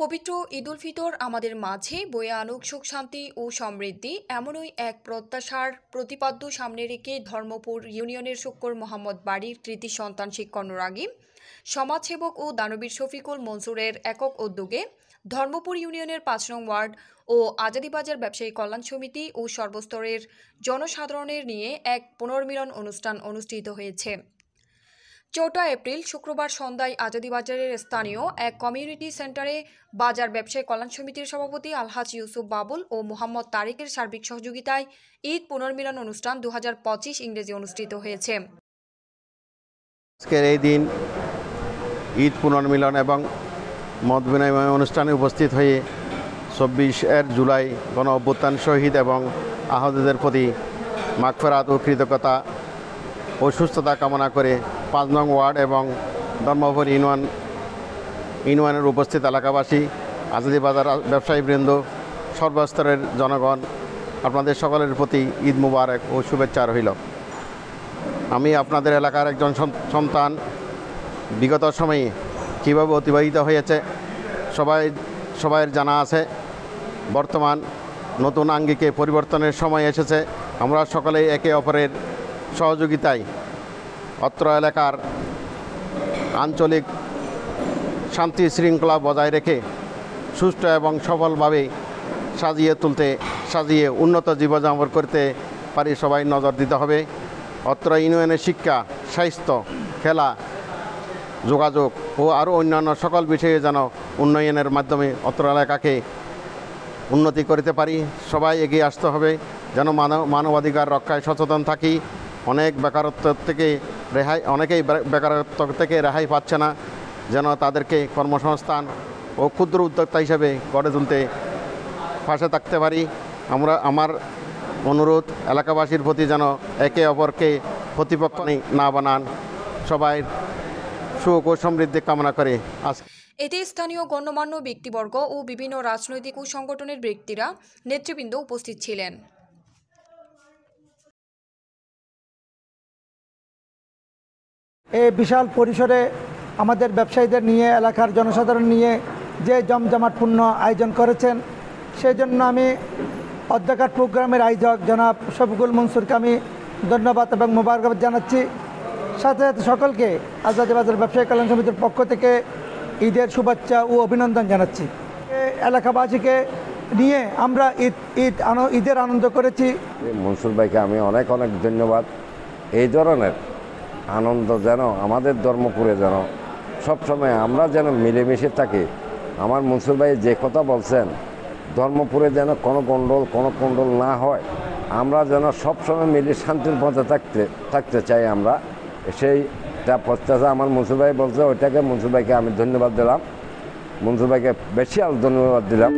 পবিত্র ঈদ উল ফিতর আমাদের মাঝে বয়ে আনুক সুখ শান্তি ও সমৃদ্ধি এমনই এক প্রত্যাশার প্রতিপাদ্য সামনে রেখে ধর্মপুর ইউনিয়নের শুক্কর মোহাম্মদ বাড়ির কৃতি সন্তান শিক্ষক নুরাগী সমাজসেবক ও দানবীর শফিকুল মনসুরের একক উদ্যোগে ধর্মপুর ইউনিয়নের ৫ নং ওয়ার্ড ও আজাদীবাজার ব্যবসায়ী কল্যাণ সমিতি ও সর্বস্তরের জনসাধারণের নিয়ে এক পুনর্মিলন অনুষ্ঠান অনুষ্ঠিত হয়েছে। ৪ এপ্রিল শুক্রবার সন্ধ্যায় আজাদীবাজারের স্থানীয় এক কমিউনিটি সেন্টারে বাজার ব্যবসায়ী কল্যাণ সমিতির সভাপতি আলহাজ ইউসুফ বাবুল ও মোহাম্মদ তারিকের সার্বিক সহযোগিতায় ঈদ পুনর্মিলন অনুষ্ঠান ২০২৫ ইংরেজি অনুষ্ঠিত হয়েছে। আজকের এই দিন ঈদ পুনর্মিলন এবং মত বিনিময় অনুষ্ঠানে উপস্থিত হয়ে ২৪ জুলাই গণ অভ্যুত্থান শহীদ এবং আহতদের প্রতি মাগফিরাত ও কৃতজ্ঞতা ও সুস্থতা কামনা করে ৫ নং ওয়ার্ড এবং ধর্মপুর ইউনিয়নের উপস্থিত এলাকাবাসী, আজাদীবাজার ব্যবসায়ীবৃন্দ, সর্বস্তরের জনগণ, আপনাদের সকলের প্রতি ঈদ মুবারক ও শুভেচ্ছা রইল। আমি আপনাদের এলাকার একজন সন্তান। বিগত সময়ে কীভাবে অতিবাহিত হয়েছে সবাইয়ের জানা আছে। বর্তমান নতুন আঙ্গিকে পরিবর্তনের সময় এসেছে। আমরা সকলেই একে অপরের সহযোগিতায় অত্র এলাকার আঞ্চলিক শান্তি শৃঙ্খলা বজায় রেখে সুষ্ঠু এবং সফলভাবে সাজিয়ে উন্নত জীবনযাপন করতে পারি সবাই নজর দিতে হবে। অত্র ইউনিয়নের শিক্ষা, স্বাস্থ্য, খেলা, যোগাযোগ ও আরও অন্যান্য সকল বিষয়ে যেন উন্নয়নের মাধ্যমে অত্র এলাকাকে উন্নতি করতে পারি। সবাই এগিয়ে আসতে হবে, যেন মানবাধিকার রক্ষায় সচেতন থাকি। অনেকেই বেকারত্ব থেকে রেহাই পাচ্ছে না, যেন তাদেরকে কর্মসংস্থান ও ক্ষুদ্র উদ্যোক্তা হিসেবে গড়ে তুলতে পাশে থাকতে পারি। আমার অনুরোধ এলাকাবাসীর প্রতি যেন একে অপরকে প্রতিপক্ষ না বানান। সবাই সুখ ও সমৃদ্ধি কামনা করে এতে স্থানীয় গণ্যমান্য ব্যক্তিবর্গ ও বিভিন্ন রাজনৈতিক ও সংগঠনের ব্যক্তিরা নেতৃবৃন্দ উপস্থিত ছিলেন। এই বিশাল পরিসরে আমাদের ব্যবসায়ীদের নিয়ে, এলাকার জনসাধারণ নিয়ে যে জমজমাটপূর্ণ আয়োজন করেছেন, সেই জন্য আমি অধ্যক্ষার প্রোগ্রামের আয়োজক জনাব শফিকুল মনসুরকে আমি ধন্যবাদ এবং মোবারকবাদ জানাচ্ছি। সাথে সাথে সকলকে আজাদীবাজার ব্যবসায়ী কল্যাণ সমিতির পক্ষ থেকে ঈদের শুভেচ্ছা ও অভিনন্দন জানাচ্ছি। এলাকাবাসীকে নিয়ে আমরা ঈদের আনন্দ করেছি। মনসুর ভাইকে আমি অনেক ধন্যবাদ। এই ধরনের আনন্দ যেন আমাদের ধর্মপুরে যেন সবসময় আমরা যেন মিলেমিশে থাকি। আমার মনসুর ভাই যে কথা বলছেন, ধর্মপুরে যেন কোনো গণ্ডগোল না হয়, আমরা যেন সবসময় মিলে শান্তির পথে থাকতে চাই। আমরা সেইটা প্রত্যাশা আমার মনসুর ভাই বলছে, ওইটাকে মনসুর ভাইকে আমি ধন্যবাদ দিলাম। মনসুর ভাইকে বেশি ধন্যবাদ দিলাম।